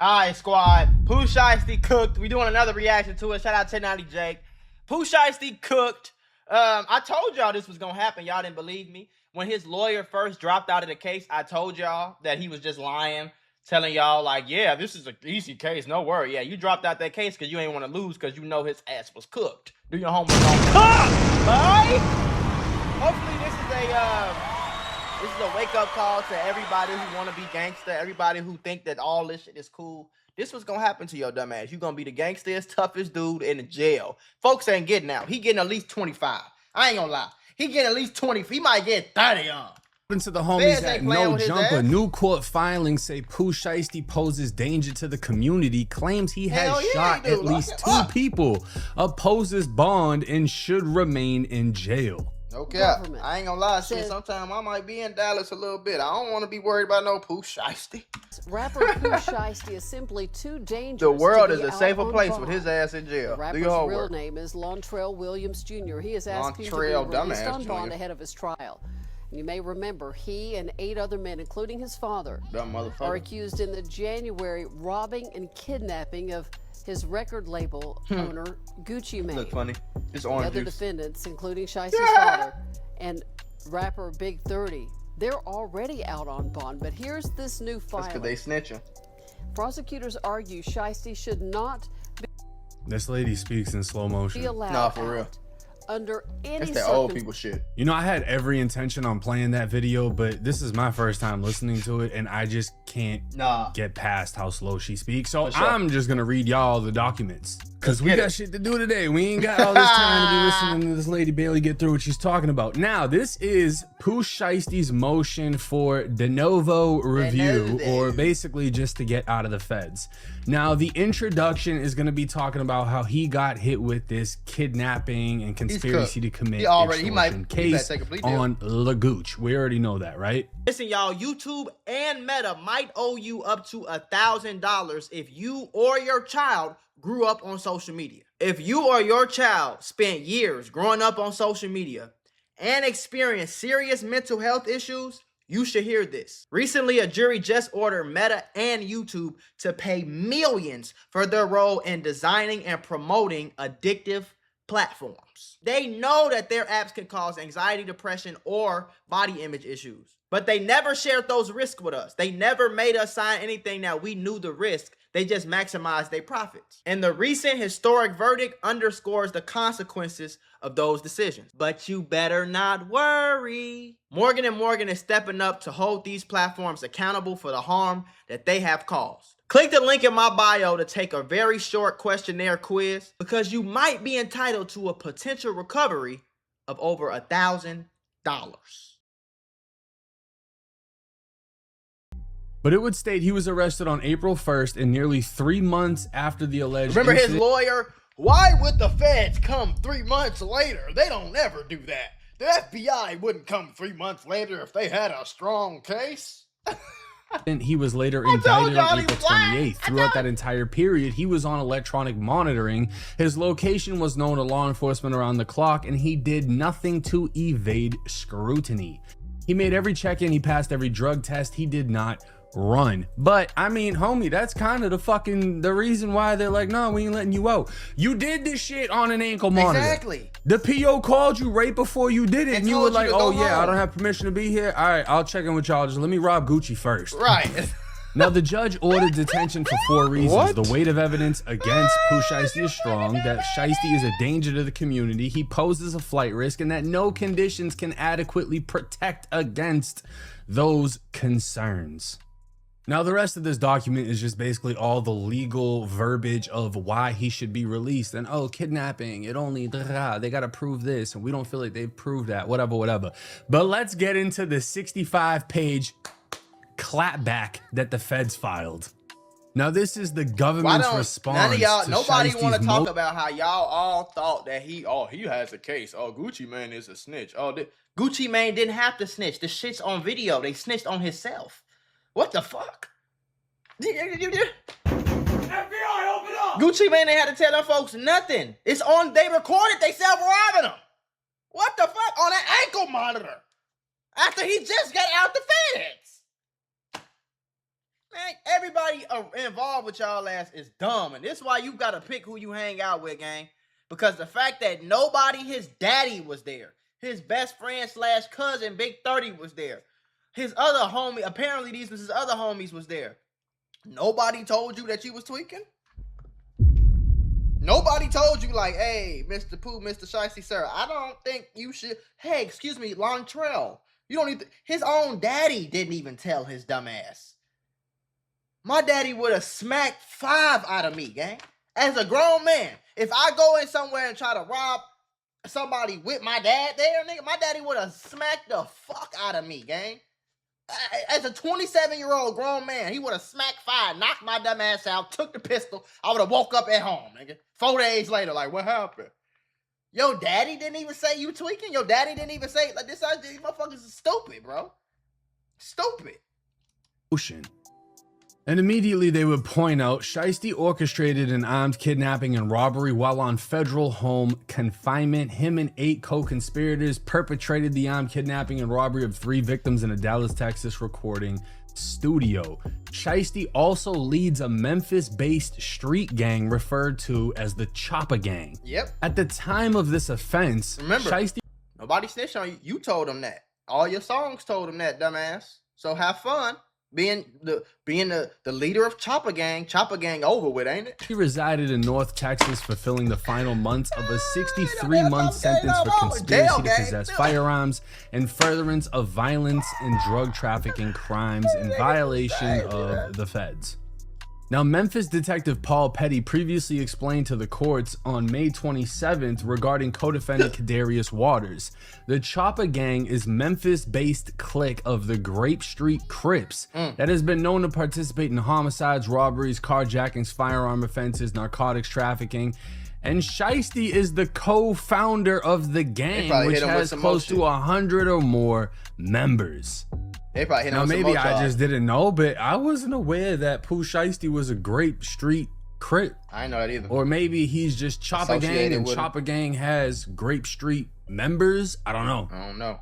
Alright, squad. Pooh Shiesty cooked. We doing another reaction to it. Shout out 1090 Jake. Pooh Shiesty cooked. I told y'all this was gonna happen. Y'all didn't believe me. When his lawyer first dropped out of the case, I told y'all that he was just lying, telling y'all like, yeah, this is an easy case. No worry. Yeah, you dropped out that case because you ain't want to lose because you know his ass was cooked. Do your homework on cook, boy. Hopefully this is a wake-up call to everybody who want to be gangster, everybody who think that all this shit is cool. This was gonna happen to your dumb ass. You gonna be the gangsterest, toughest dude in the jail. Folks ain't getting out. He getting at least 25. I ain't gonna lie. He getting at least 20. He might get 30 on. To the homies at No Jumper, new court filings say Pooh Shiesty poses danger to the community, claims he has shot at least 2 people, opposes bond, and should remain in jail. Okay, I ain't gonna lie, shit. Sometimes I might be in Dallas a little bit. I don't want to be worried about no Pooh Shiesty. Rapper Pooh Shiesty is simply too dangerous. The world is a safer place with his ass in jail. The rapper's real name is Lontrell Williams Jr. He is asking to be released on bond ahead of his trial. You may remember he and 8 other men, including his father, are accused in the January robbing and kidnapping of his record label owner, Gucci Mane. Look funny. It's orange other juice. Defendants, including Shiesty's father and rapper Big 30, they're already out on bond. But here's this new filing. That's because they snitching. Prosecutors argue Shiesty should not be This lady speaks in slow motion. allowed for real. Under any That's that old people shit. You know, I had every intention on playing that video, but this is my first time listening to it, and I just can't get past how slow she speaks. So I'm just gonna read y'all the documents, because we got shit to do today. We ain't got all this time to be listening to this lady barely get through what she's talking about. Now, this is Pooh Shiesty's motion for de novo review, or basically just to get out of the feds. Now, the introduction is gonna be talking about how he got hit with this kidnapping and conspiracy to commit extortion case on Lagooch. We already know that, right? Listen, y'all, YouTube and Meta might owe you up to $1,000 if you or your child grew up on social media. If you or your child spent years growing up on social media and experienced serious mental health issues, you should hear this. Recently, a jury just ordered Meta and YouTube to pay millions for their role in designing and promoting addictive platforms. They know that their apps can cause anxiety, depression, or body image issues, but they never shared those risks with us. They never made us sign anything that we knew the risk. They just maximized their profits. And the recent historic verdict underscores the consequences of those decisions. But you better not worry. Morgan & Morgan is stepping up to hold these platforms accountable for the harm that they have caused. Click the link in my bio to take a very short questionnaire quiz, because you might be entitled to a potential recovery of over $1,000. But it would state he was arrested on April 1st and nearly 3 months after the alleged Remember his lawyer? Why would the feds come 3 months later? They don't ever do that. The FBI wouldn't come 3 months later if they had a strong case. And he was later indicted on April 28th. Throughout that entire period, he was on electronic monitoring. His location was known to law enforcement around the clock, and he did nothing to evade scrutiny. He made every check-in, he passed every drug test, he did not run. But I mean, homie, that's kind of the reason why they're like, no, we ain't letting you out. You did this shit on an ankle monitor. Exactly. The PO called you right before you did it, and you were like, oh yeah, I don't have permission to be here. All right, I'll check in with y'all. Just let me rob Gucci first. Right. Now, the judge ordered detention for 4 reasons. The weight of evidence against Pooh Shiesty is strong, that Shiesty is a danger to the community, he poses a flight risk, and that no conditions can adequately protect against those concerns. Now, the rest of this document is just basically all the legal verbiage of why he should be released. And, oh, kidnapping, it only, they got to prove this, and we don't feel like they've proved that, whatever. But let's get into the 65-page clapback that the feds filed. Now, this is the government's response. None of y'all, to nobody want to talk mo- about how y'all all thought that he has a case. Oh, Gucci Mane is a snitch. Oh, Gucci Mane didn't have to snitch. The shit's on video. They snitched on himself. What the fuck? FBI, open up! Gucci Mane, they had to tell them folks nothing. It's on, they recorded they self-robbing him. What the fuck? On an ankle monitor. After he just got out the feds. Man, everybody involved with y'all ass is dumb. And this is why you got to pick who you hang out with, gang. Because the fact that nobody, his daddy was there. His best friend / cousin, Big 30, was there. His other homie, apparently these was his other homies, was there. Nobody told you that you was tweaking? Nobody told you like, hey, Mr. Pooh, Mr. Shiesty, sir, I don't think you should. Hey, excuse me, Lontrell. You don't need to. His own daddy didn't even tell his dumb ass. My daddy would have smacked 5 out of me, gang. As a grown man, if I go in somewhere and try to rob somebody with my dad there, nigga, my daddy would have smacked the fuck out of me, gang. As a 27-year-old grown man, he would have smacked 5, knocked my dumb ass out, took the pistol. I would have woke up at home, nigga. 4 days later, like, what happened? Your daddy didn't even say you tweaking? Your daddy didn't even say, like, these motherfuckers is stupid, bro. Stupid. Ocean. And immediately they would point out Shiesty orchestrated an armed kidnapping and robbery while on federal home confinement. Him and 8 co-conspirators perpetrated the armed kidnapping and robbery of 3 victims in a Dallas, Texas recording studio. Shiesty also leads a Memphis-based street gang referred to as the Chopper Gang. Yep. At the time of this offense, remember, Shiesty... nobody snitched on you. You told them that. All your songs told them that, dumbass. So have fun. Being the leader of Chopper Gang over with, ain't it? He resided in North Texas, fulfilling the final months of a 63-month sentence for conspiracy to possess firearms and furtherance of violence and drug trafficking crimes in violation of the feds. Now, Memphis detective Paul Petty previously explained to the courts on May 27th regarding co-defendant Kadarius Waters. The Chopper Gang is Memphis-based clique of the Grape Street Crips that has been known to participate in homicides, robberies, carjackings, firearm offenses, narcotics trafficking. And Shiesty is the co-founder of the gang, which has close to 100 or more members. They probably hit now maybe I just didn't know, but I wasn't aware that Pooh Shiesty was a Grape Street Crip. I didn't know that either. Or maybe he's just Chopper Gang and Chopper Gang has Grape Street members. I don't know. I don't know.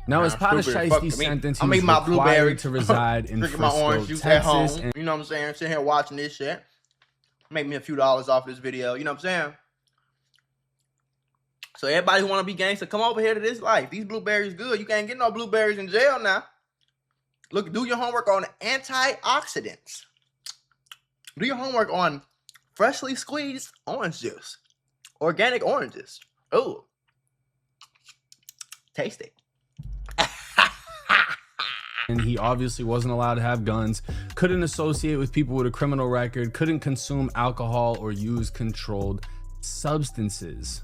Now, as part of Shiesty's sentence, he was required to reside in Frisco, Texas. And, you know what I'm saying? Sitting here watching this shit. Make me a few dollars off this video. You know what I'm saying? So everybody who want to be gangster, come over here to this life. These blueberries good. You can't get no blueberries in jail now. Look, do your homework on antioxidants. Do your homework on freshly squeezed orange juice. Organic oranges. Oh. Tasty. And he obviously wasn't allowed to have guns, couldn't associate with people with a criminal record, couldn't consume alcohol or use controlled substances.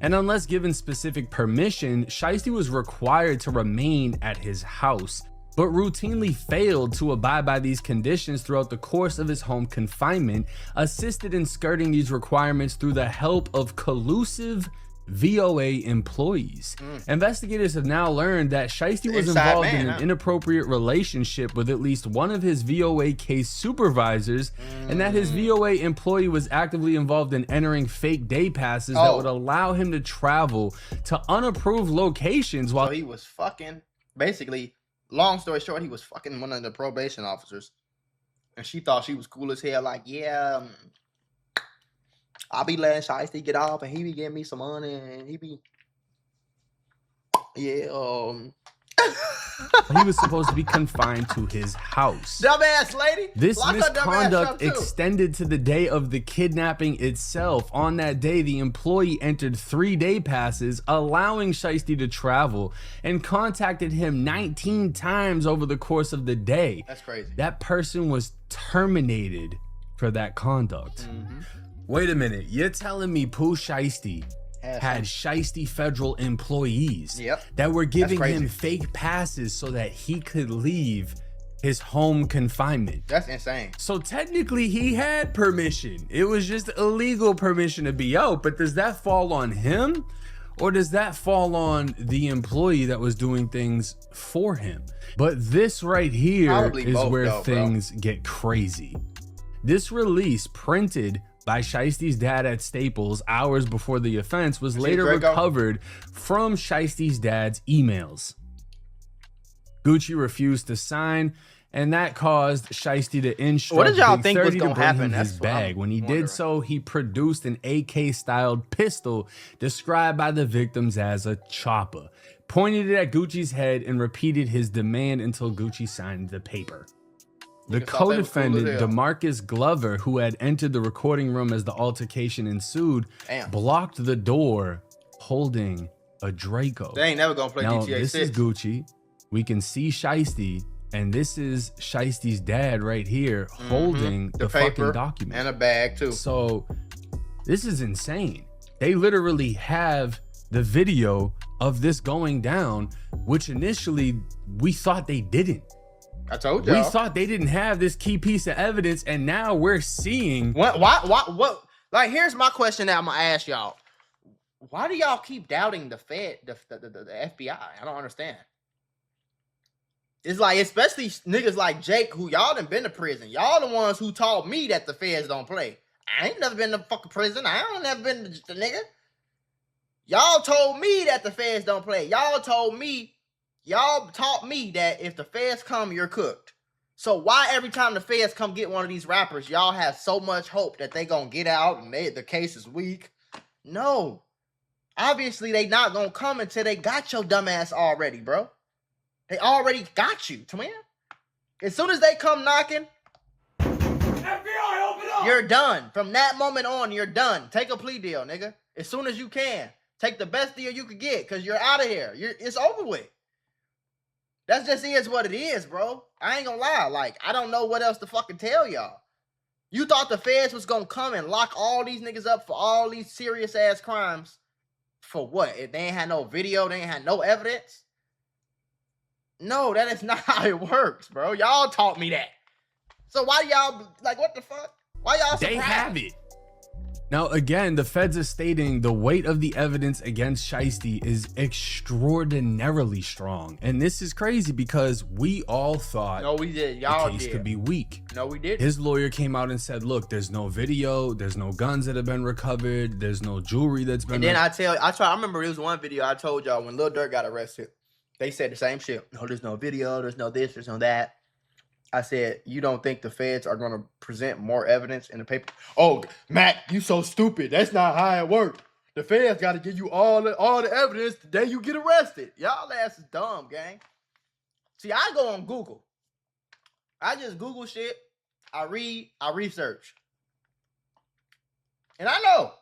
And unless given specific permission, Shiesty was required to remain at his house, but routinely failed to abide by these conditions throughout the course of his home confinement, assisted in skirting these requirements through the help of collusive VOA employees. Investigators have now learned that Shiesty was involved in an inappropriate relationship with at least one of his VOA case supervisors, and that his VOA employee was actively involved in entering fake day passes that would allow him to travel to unapproved locations while he was fucking, basically, long story short, he was fucking one of the probation officers, and she thought she was cool as hell, like, yeah, I'll be letting Shiesty get off, and he be giving me some money, and he be, yeah, he was supposed to be confined to his house. Dumbass lady. This misconduct extended to the day of the kidnapping itself. On that day, the employee entered 3 day passes, allowing Shiesty to travel, and contacted him 19 times over the course of the day. That's crazy. That person was terminated for that conduct. Wait a minute, you're telling me Pooh Shiesty had Shiesty federal employees that were giving him fake passes so that he could leave his home confinement? That's insane. So technically he had permission. It was just illegal permission to be out, but does that fall on him? Or does that fall on the employee that was doing things for him? But this right here is where things get crazy. This release, printed by Shiesty's dad at Staples hours before the offense, was later recovered from Shiesty's dad's emails. Gucci refused to sign, And that caused Shiesty to instruct What did y'all Big think was 30 to gonna bring happen? him his That's what bag. I'm When he wondering. did so, he produced an AK-styled pistol described by the victims as a chopper, pointed it at Gucci's head, and repeated his demand until Gucci signed the paper. The co-defendant, DeMarcus Glover, who had entered the recording room as the altercation ensued, blocked the door holding a Draco. They ain't never gonna play now, GTA 6. This is Gucci. We can see Shiesty, and this is Shiesty's dad right here holding the fucking document. And a bag too. So this is insane. They literally have the video of this going down, which initially we thought they didn't. I told y'all. We thought they didn't have this key piece of evidence, and now we're seeing. What? Like, here's my question that I'm gonna ask y'all. Why do y'all keep doubting the Fed, the FBI? I don't understand. It's like, especially niggas like Jake, who y'all done been to prison. Y'all the ones who taught me that the feds don't play. I ain't never been to fucking prison. I ain't never been to the nigga. Y'all told me that the feds don't play. Y'all taught me that if the feds come, you're cooked. So why every time the feds come get one of these rappers, y'all have so much hope that they gonna get out and the case is weak? No. Obviously, they not gonna come until they got your dumb ass already, bro. They already got you, twin. As soon as they come knocking, FBI, open up! You're done. From that moment on, you're done. Take a plea deal, nigga. As soon as you can. Take the best deal you could get, because you're out of here. It's over with. That's just is what it is, bro. I ain't gonna lie. Like, I don't know what else to fucking tell y'all. You thought the feds was gonna come and lock all these niggas up for all these serious ass crimes. For what? If they ain't had no video, they ain't had no evidence? No, that is not how it works, bro. Y'all taught me that. So why y'all, like, what the fuck? Why y'all surprised? They have it. Now, again, the feds are stating the weight of the evidence against Shiesty is extraordinarily strong. And this is crazy because we all thought no, we did. Y'all the case did. could be weak. No, we did. His lawyer came out and said, look, there's no video, there's no guns that have been recovered, there's no jewelry that's been And then I remember there was one video I told y'all when Lil Durk got arrested. They said the same shit. No, there's no video, there's no this, there's no that. I said, you don't think the feds are going to present more evidence in the paper? Oh, Matt, you so stupid. That's not how it works. The feds got to give you all the evidence the day you get arrested. Y'all ass is dumb, gang. See, I go on Google. I just Google shit. I read, I research. And I know.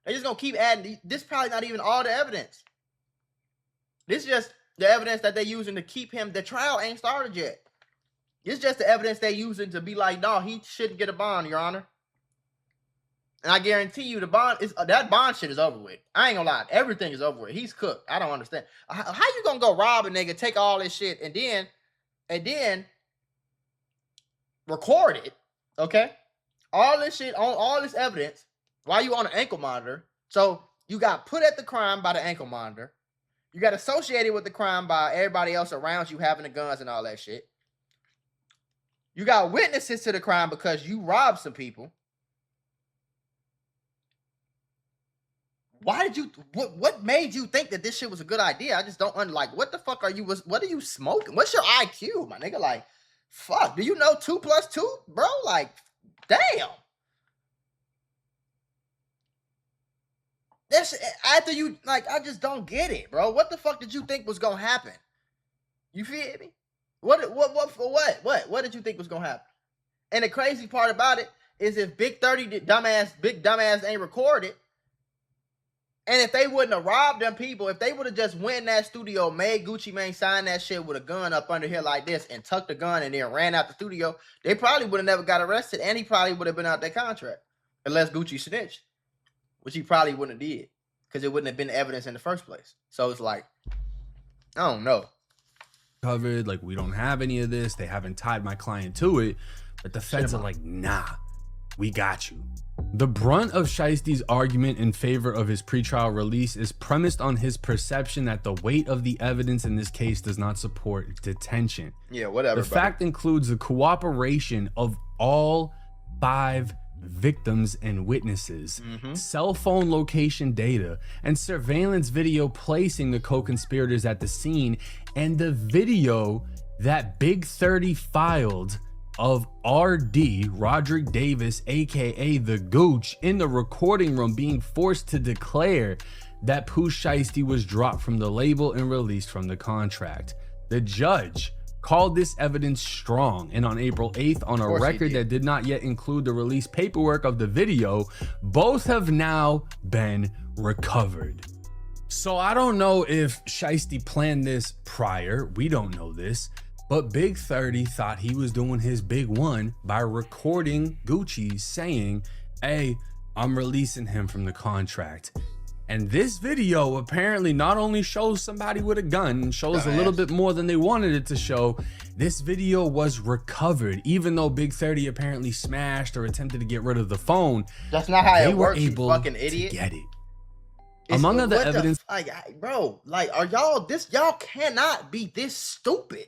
They just going to keep adding. This probably not even all the evidence. This is just the evidence that they're using to keep him. The trial ain't started yet. It's just the evidence they're using to be like, no, he shouldn't get a bond, Your Honor. And I guarantee you the bond is that bond shit is over with. I ain't gonna lie. Everything is over with. He's cooked. I don't understand. How you gonna go rob a nigga, take all this shit, and then record it, okay? All this shit, on all this evidence, while you on an ankle monitor. So you got put at the crime by the ankle monitor. You got associated with the crime by everybody else around you having the guns and all that shit. You got witnesses to the crime because you robbed some people. Why did you, what made you think that this shit was a good idea? I just don't, what the fuck what are you smoking? What's your IQ, my nigga? Like, fuck, do you know 2 + 2, bro? Like, damn. That's, after you, like, I just don't get it, bro. What the fuck did you think was gonna happen? You feel me? What for what? What did you think was gonna happen? And the crazy part about it is if Big dumbass ain't recorded, and if they wouldn't have robbed them people, if they would have just went in that studio, made Gucci Mane sign that shit with a gun up under here like this and tucked the gun and then ran out the studio, they probably would have never got arrested, and he probably would have been out their contract. Unless Gucci snitched, which he probably wouldn't have did, because it wouldn't have been evidence in the first place. So it's like, I don't know. Covered, like, we don't have any of this. They haven't tied my client to it. But the feds are like, nah, we got you. The brunt of Shiesty's argument in favor of his pretrial release is premised on his perception that the weight of the evidence in this case does not support detention. Yeah, whatever. The fact includes the cooperation of all 5 victims and witnesses, cell phone location data, and surveillance video placing the co-conspirators at the scene, and the video that Big 30 filed of RD, Roderick Davis, aka the Gooch, in the recording room being forced to declare that Pooh Shiesty was dropped from the label and released from the contract. The judge called this evidence strong, and on April 8th, on a record that did not yet include the release paperwork of the video, both have now been recovered. So I don't know if Shiesty planned this prior, we don't know this, but Big 30 thought he was doing his big one by recording Gucci saying, hey, I'm releasing him from the contract. And this video apparently not only shows somebody with a gun, shows a little bit more than they wanted it to show. This video was recovered, even though Big 30 apparently smashed or attempted to get rid of the phone. That's not how it works, you fucking idiot. To get it. Among other evidence, bro, like, are y'all y'all cannot be this stupid.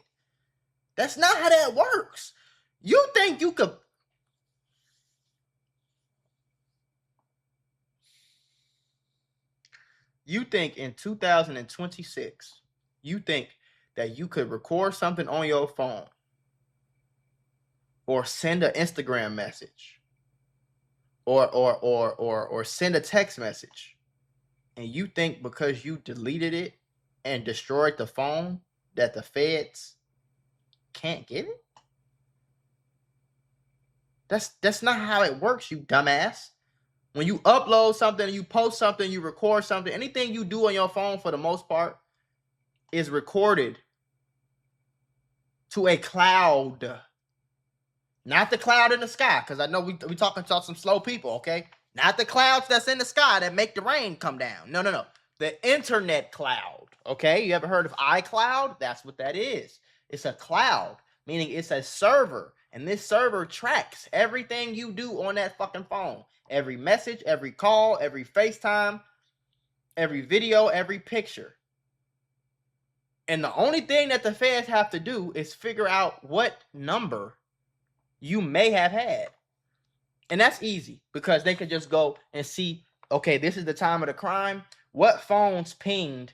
That's not how that works. You think you could? You think in 2026, you think that you could record something on your phone or send an Instagram message or send a text message, and you think because you deleted it and destroyed the phone that the feds can't get it? That's not how it works, you dumbass. When you upload something, you post something, you record something, anything you do on your phone for the most part is recorded to a cloud. Not the cloud in the sky, because I know we talking to some slow people, okay? Not the clouds that's in the sky that make the rain come down. No. The internet cloud, okay? You ever heard of iCloud? That's what that is. It's a cloud, meaning it's a server. And this server tracks everything you do on that fucking phone. Every message, every call, every FaceTime, every video, every picture. And the only thing that the feds have to do is figure out what number you may have had. And that's easy because they can just go and see, okay, this is the time of the crime. What phones pinged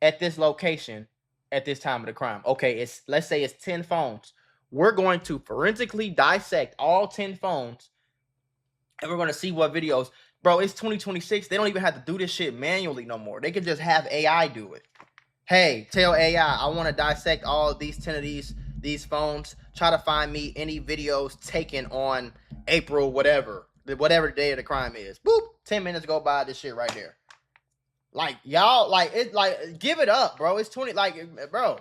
at this location at this time of the crime? Okay, let's say it's 10 phones. We're going to forensically dissect all 10 phones, and we're going to see what videos. Bro, it's 2026. They don't even have to do this shit manually no more. They can just have AI do it. Hey, tell AI, I want to dissect all these 10 of these phones. Try to find me any videos taken on April, whatever the day of the crime is. Boop, 10 minutes go by, this shit right there. Like, y'all, give it up, bro. It's 20, bro.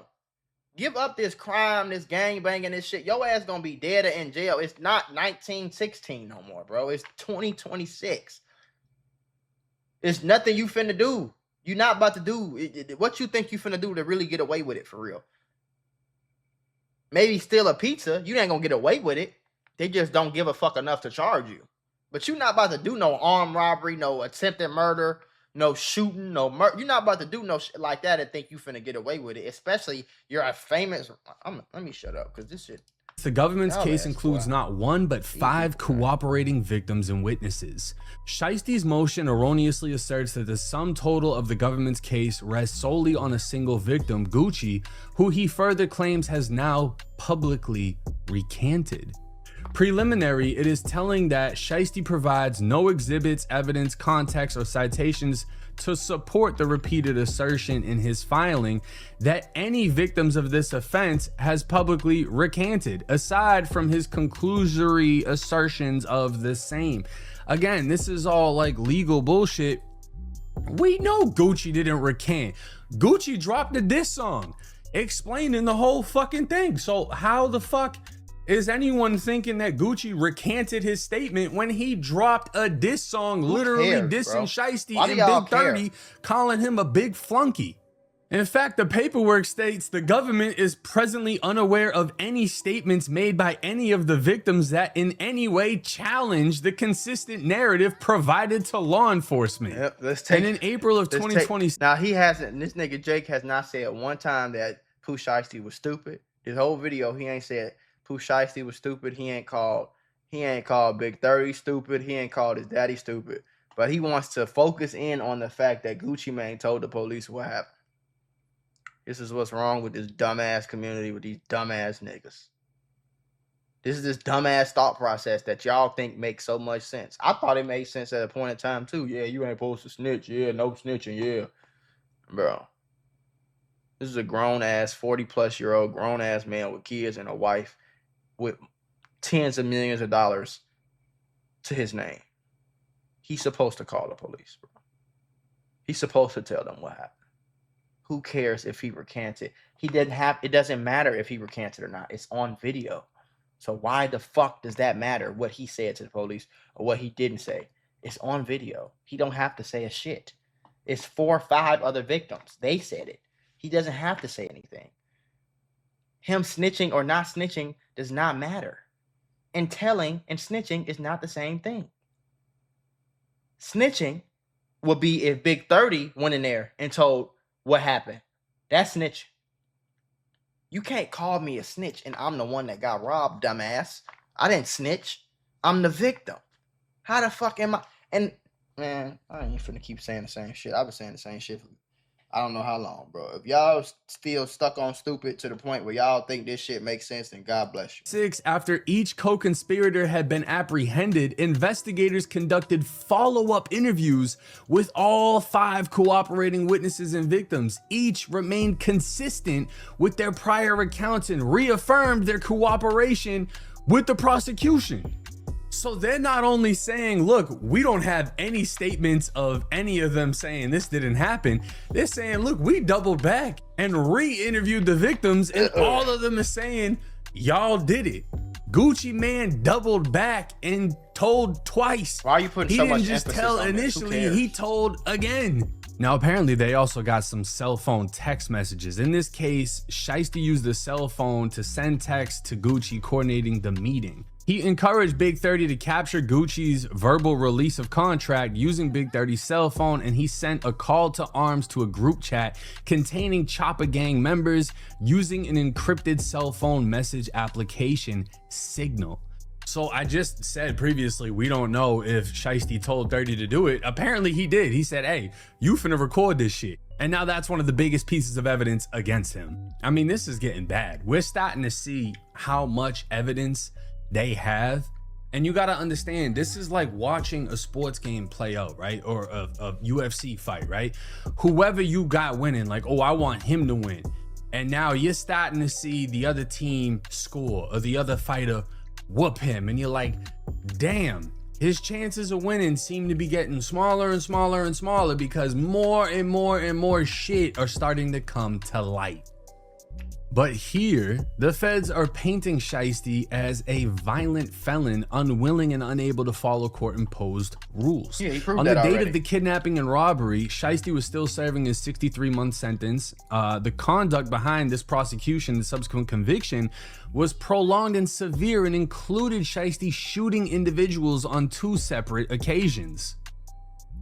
Give up this crime, this gangbanging, this shit. Your ass gonna be dead or in jail. It's not 1916 no more, bro. It's 2026. It's nothing you finna do. You're not about to do what you think you finna do to really get away with it for real. Maybe steal a pizza. You ain't gonna get away with it. They just don't give a fuck enough to charge you. But you're not about to do no armed robbery, no attempted murder, no shooting, no murder. You're not about to do no shit like that and think you finna get away with it. Especially you're a famous. Let me shut up because this shit. The government's case includes not one but 5 cooperating victims and witnesses. Shiesty's motion erroneously asserts that the sum total of the government's case rests solely on a single victim, Gucci, who he further claims has now publicly recanted. Preliminary, it is telling that Shiesty provides no exhibits, evidence, context, or citations to support the repeated assertion in his filing that any victims of this offense has publicly recanted, aside from his conclusory assertions of the same. Again, this is all like legal bullshit. We know Gucci didn't recant. Gucci dropped a diss song explaining the whole fucking thing. So how the fuck is anyone thinking that Gucci recanted his statement when he dropped a diss song literally dissing Shiesty and Big 30, calling him a big flunky? In fact, the paperwork states the government is presently unaware of any statements made by any of the victims that in any way challenge the consistent narrative provided to law enforcement. Yep, and in April of 2020, now he hasn't. This nigga Jake has not said one time that Pooh Shiesty was stupid. This whole video, he ain't said Pooh Shiesty was stupid. He ain't called Big 30 stupid. He ain't called his daddy stupid. But he wants to focus in on the fact that Gucci Mane told the police what happened. This is what's wrong with this dumbass community, with these dumbass niggas. This is this dumbass thought process that y'all think makes so much sense. I thought it made sense at a point in time too. Yeah, you ain't supposed to snitch. Yeah, no snitching. Yeah, bro. This is a grown-ass, 40-plus-year-old grown-ass man with kids and a wife with tens of millions of dollars to his name. He's supposed to call the police, bro. He's supposed to tell them what happened. Who cares if he recanted? It doesn't matter if he recanted or not. It's on video. So why the fuck does that matter what he said to the police or what he didn't say? It's on video. He don't have to say a shit. It's 4 or 5 other victims. They said it. He doesn't have to say anything. Him snitching or not snitching does not matter. And telling and snitching is not the same thing. Snitching would be if Big 30 went in there and told what happened. That's snitching. You can't call me a snitch and I'm the one that got robbed, dumbass. I didn't snitch. I'm the victim. How the fuck am I? And man, I ain't finna keep saying the same shit. I've been saying the same shit for I don't know how long, bro. If y'all still stuck on stupid to the point where y'all think this shit makes sense, then God bless you. 6, after each co-conspirator had been apprehended, investigators conducted follow-up interviews with all 5 cooperating witnesses and victims. Each remained consistent with their prior accounts and reaffirmed their cooperation with the prosecution. So they're not only saying, look, we don't have any statements of any of them saying this didn't happen. They're saying, look, we doubled back and re-interviewed the victims and all of them are saying, y'all did it. Gucci Man doubled back and told twice. Why are you putting so much emphasis on this? He didn't just tell initially, he told again. Now, apparently, they also got some cell phone text messages. In this case, Shiesty used the cell phone to send texts to Gucci coordinating the meeting. He encouraged Big 30 to capture Gucci's verbal release of contract using Big 30's cell phone, and he sent a call to arms to a group chat containing Chopper Gang members using an encrypted cell phone message application, Signal. So I just said previously, we don't know if Shiesty told 30 to do it. Apparently he did. He said, hey, you finna record this shit. And now that's one of the biggest pieces of evidence against him. I mean, this is getting bad. We're starting to see how much evidence they have. And you got to understand, this is like watching a sports game play out, right? Or a UFC fight, right? Whoever you got winning, like, oh, I want him to win. And now you're starting to see the other team score or the other fighter whoop him. And you're like, damn, his chances of winning seem to be getting smaller and smaller and smaller because more and more and more shit are starting to come to light. But here, the feds are painting Shiesty as a violent felon, unwilling and unable to follow court-imposed rules. Yeah, he proved on that the date already. of the kidnapping and robbery, Shiesty was still serving his 63-month sentence. The conduct behind this prosecution, the subsequent conviction, was prolonged and severe and included Shiesty shooting individuals on 2 separate occasions.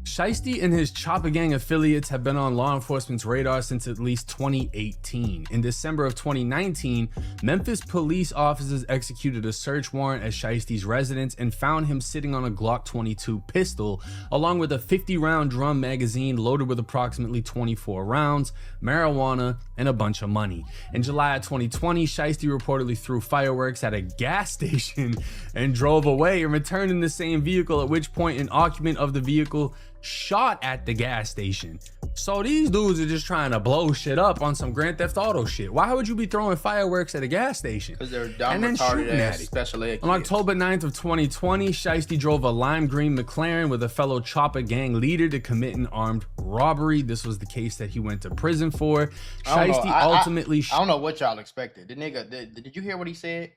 Shiesty and his Chopper Gang affiliates have been on law enforcement's radar since at least 2018. In December of 2019, Memphis police officers executed a search warrant at Shiesty's residence and found him sitting on a Glock 22 pistol, along with a 50-round drum magazine loaded with approximately 24 rounds, marijuana, and a bunch of money. In July of 2020, Shiesty reportedly threw fireworks at a gas station and drove away and returned in the same vehicle, at which point an occupant of the vehicle shot at the gas station. So these dudes are just trying to blow shit up on some Grand Theft Auto shit. Why would you be throwing fireworks at a gas station? Because they're dumb, retarded ass special ed kids. On October 9th of 2020, Shiesty drove a lime green McLaren with a fellow Chopper Gang leader to commit an armed robbery. This was the case that he went to prison for. Shiesty ultimately... I don't know what y'all expected. The nigga, did you hear what he said?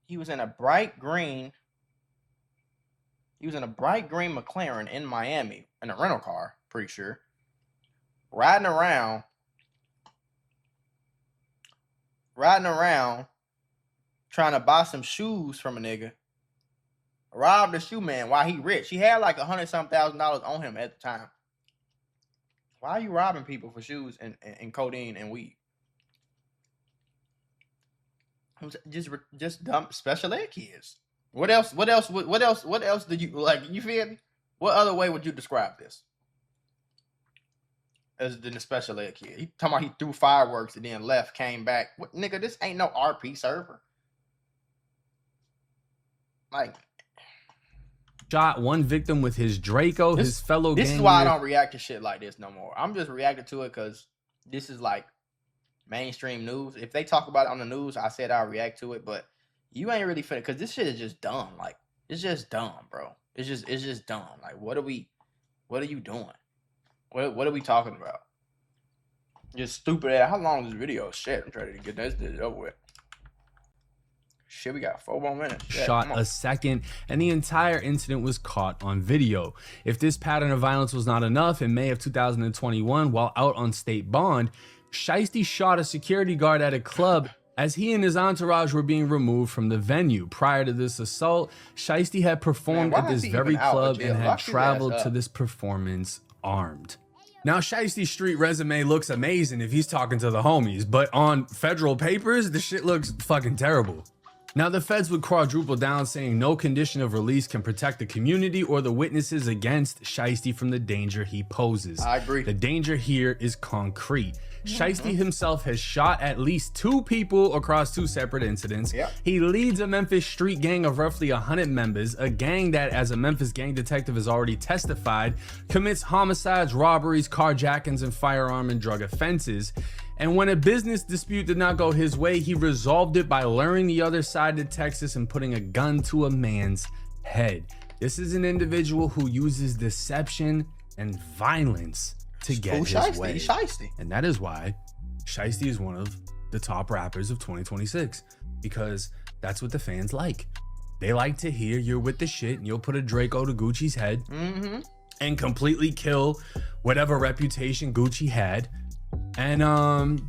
He was in a bright green... He was in a bright green McLaren in Miami, in a rental car, pretty sure, riding around, trying to buy some shoes from a nigga. Robbed the shoe man while he rich. He had like $100,000 on him at the time. Why are you robbing people for shoes and codeine and weed? Just dumb special ed kids. What else did you like? You feel me? What other way would you describe this? than the special ed kid. He talking about he threw fireworks and then left, came back. What, nigga, this ain't no RP server. Like, shot one victim with his Draco, his fellow This is why I don't react to shit like this no more. I'm just reacting to it because this is like mainstream news. If they talk about it on the news, I said I'll react to it, but you ain't really finna, because this shit is just dumb. Like, it's just dumb, bro. It's just dumb. Like, what are you doing? What are we talking about? Just stupid ass. How long is this video? Shit, I'm trying to get this over with. Shit, we got 4 more minutes. Shit, shot a second, and the entire incident was caught on video. If this pattern of violence was not enough, in May of 2021, while out on state bond, Shiesty shot a security guard at a club as he and his entourage were being removed from the venue. Prior to this assault, Shiesty had performed at this very club and had traveled to this performance armed. Now, Shiesty's street resume looks amazing if he's talking to the homies, but on federal papers, the shit looks fucking terrible. Now, the feds would quadruple down, saying no condition of release can protect the community or the witnesses against Shiesty from the danger he poses. I agree. The danger here is concrete. Shiesty himself has shot at least 2 people across 2 separate incidents. Yep. He leads a Memphis street gang of roughly 100 members, a gang that, as a Memphis gang detective has already testified, commits homicides, robberies, carjackings, and firearm and drug offenses. And when a business dispute did not go his way, he resolved it by luring the other side to Texas and putting a gun to a man's head. This is an individual who uses deception and violence to get his way. He's Shiesty. And that is why Shiesty is one of the top rappers of 2026, because that's what the fans like. They like to hear you're with the shit and you'll put a Draco to Gucci's head and completely kill whatever reputation Gucci had. And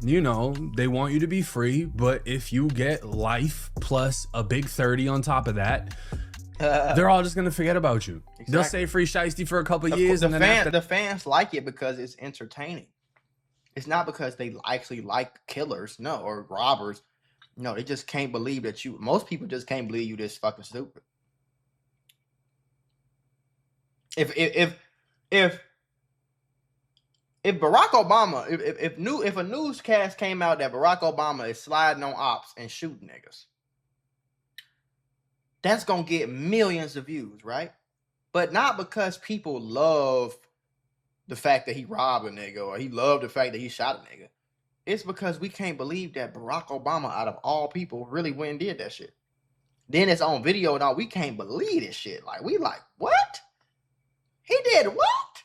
you know, they want you to be free, but if you get life plus a big 30 on top of that, they're all just gonna forget about you. Exactly. They'll say free Shiesty for a couple of years, and then the fans like it because it's entertaining. It's not because they actually like killers, no, or robbers. No, they just can't believe that you. Most people just can't believe you this fucking stupid. If Barack Obama, if a newscast came out that Barack Obama is sliding on ops and shooting niggas, that's gonna get millions of views, right? But not because people love the fact that he robbed a nigga or he loved the fact that he shot a nigga. It's because we can't believe that Barack Obama, out of all people, really went and did that shit. Then it's on video and all. We can't believe this shit. Like, we like, what? He did what?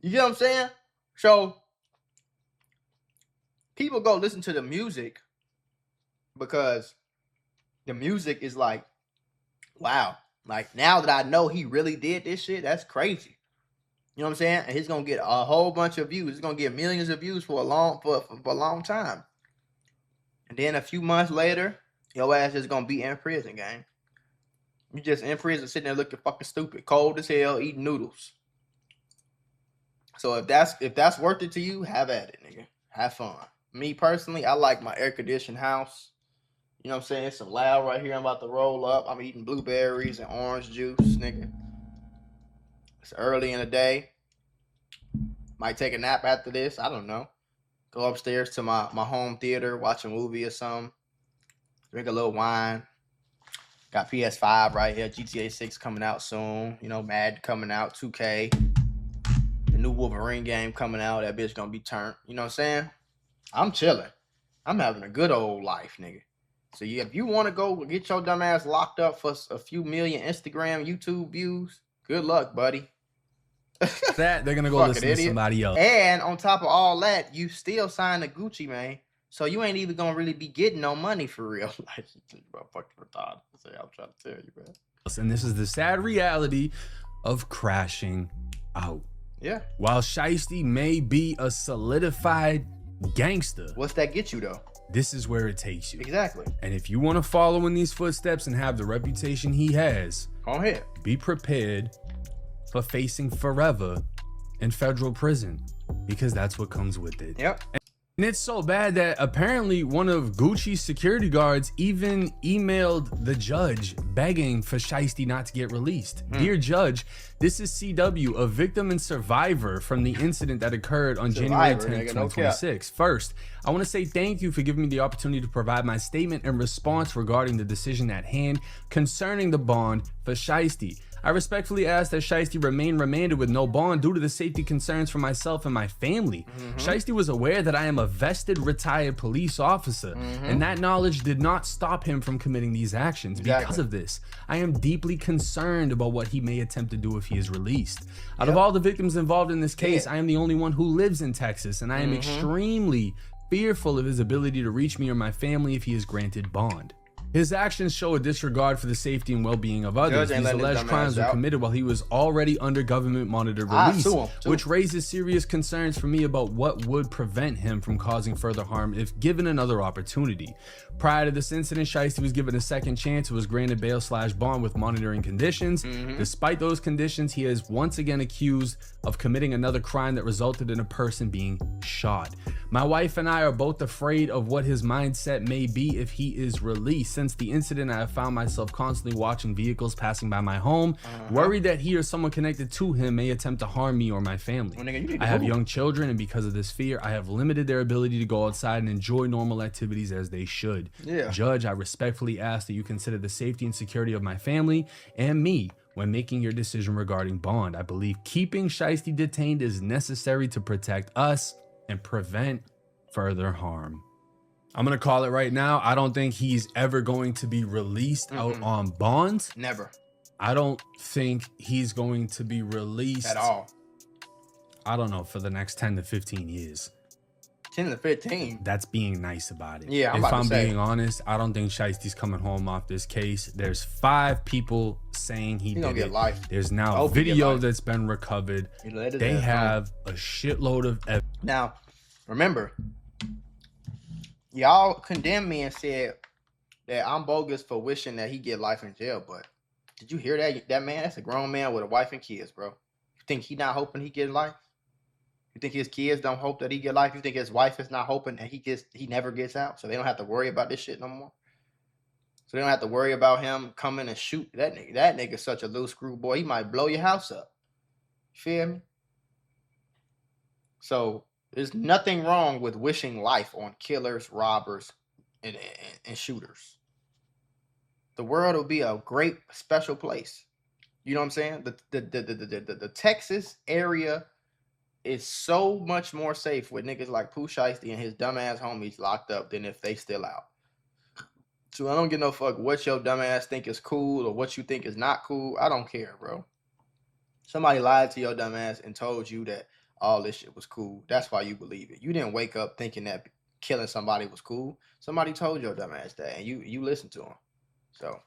You get what I'm saying? So people go listen to the music because the music is like, wow, like, now that I know he really did this shit, that's crazy. You know what I'm saying? And he's gonna get a whole bunch of views. He's gonna get millions of views for a long time. And then a few months later, your ass is gonna be in prison, gang. You just in prison, sitting there looking fucking stupid, cold as hell, eating noodles. So if that's worth it to you, have at it, nigga. Have fun. Me personally, I like my air-conditioned house. You know what I'm saying? It's some loud right here. I'm about to roll up. I'm eating blueberries and orange juice, nigga. It's early in the day. Might take a nap after this. I don't know. Go upstairs to my home theater, watch a movie or something. Drink a little wine. Got PS5 right here. GTA 6 coming out soon. You know, Madden coming out. 2K. The new Wolverine game coming out. That bitch gonna be turned. You know what I'm saying? I'm chilling. I'm having a good old life, nigga. So if you want to go get your dumb ass locked up for a few million Instagram, YouTube views, good luck, buddy. That they're gonna go listen to somebody else. And on top of all that, you still signed a Gucci, man. So you ain't even gonna really be getting no money for real. Like, fucking retarded. I'm trying to tell you, man. And this is the sad reality of crashing out. Yeah. While Shiesty may be a solidified gangster, what's that get you though? This is where it takes you. Exactly. And if you want to follow in these footsteps and have the reputation he has, go ahead. Be prepared for facing forever in federal prison, because that's what comes with it. Yep. And it's so bad that apparently one of Gucci's security guards even emailed the judge begging for Shiesty not to get released. Dear Judge, this is CW, a victim and survivor from the incident that occurred on January 10th, 2026. First, I want to say thank you for giving me the opportunity to provide my statement and response regarding the decision at hand concerning the bond for Shiesty. I respectfully ask that Shiesty remain remanded with no bond due to the safety concerns for myself and my family. Shiesty was aware that I am a vested retired police officer, and that knowledge did not stop him from committing these actions. Because of this, I am deeply concerned about what he may attempt to do if he is released. Out of all the victims involved in this case, I am the only one who lives in Texas, and I am extremely fearful of his ability to reach me or my family if he is granted bond. His actions show a disregard for the safety and well-being of others. These alleged crimes were committed while he was already under government monitored release, which raises serious concerns for me about what would prevent him from causing further harm if given another opportunity. Prior to this incident, Shiesty was given a second chance and was granted bail/bond with monitoring conditions. Despite those conditions, he is once again accused of committing another crime that resulted in a person being shot. My wife and I are both afraid of what his mindset may be if he is released. Since the incident, I have found myself constantly watching vehicles passing by my home, worried that he or someone connected to him may attempt to harm me or my family. I have young children, and because of this fear, I have limited their ability to go outside and enjoy normal activities as they should. Judge, I respectfully ask that you consider the safety and security of my family and me when making your decision regarding bond. I believe keeping Shiesty detained is necessary to protect us and prevent further harm. I'm gonna call it right now. I don't think he's ever going to be released out on bond. Never. I don't think he's going to be released at all. I don't know, for the next 10 to 15 years. 10 to 15. That's being nice about it. Yeah, if I'm being honest, I don't think Shiesty's coming home off this case. There's 5 people saying he did it. Life. There's now a video that's been recovered. They have a shitload of evidence. Now, remember, y'all condemned me and said that I'm bogus for wishing that he get life in jail, but did you hear that? That man, that's a grown man with a wife and kids, bro. You think he not hoping he get life? You think his kids don't hope that he get life? You think his wife is not hoping that he never gets out, so they don't have to worry about this shit no more? So they don't have to worry about him coming and shoot that nigga. That nigga's such a loose screw boy. He might blow your house up. You feel me? So there's nothing wrong with wishing life on killers, robbers, and shooters. The world will be a great special place. You know what I'm saying? The Texas area is so much more safe with niggas like Pooh Shiesty and his dumbass homies locked up than if they still out. So I don't give no fuck what your dumbass think is cool or what you think is not cool. I don't care, bro. Somebody lied to your dumbass and told you that all this shit was cool. That's why you believe it. You didn't wake up thinking that killing somebody was cool. Somebody told your dumbass that, and you listened to him. So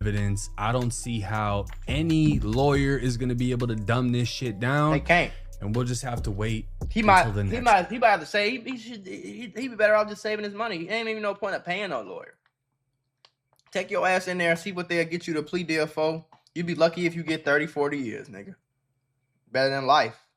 evidence. I don't see how any lawyer is going to be able to dumb this shit down. They can't. And we'll just have to wait. He might have to say he'd be better off just saving his money. He ain't even no point of paying no lawyer. Take your ass in there and see what they'll get you to plea deal for. You'd be lucky if you get 30, 40 years, nigga. Better than life.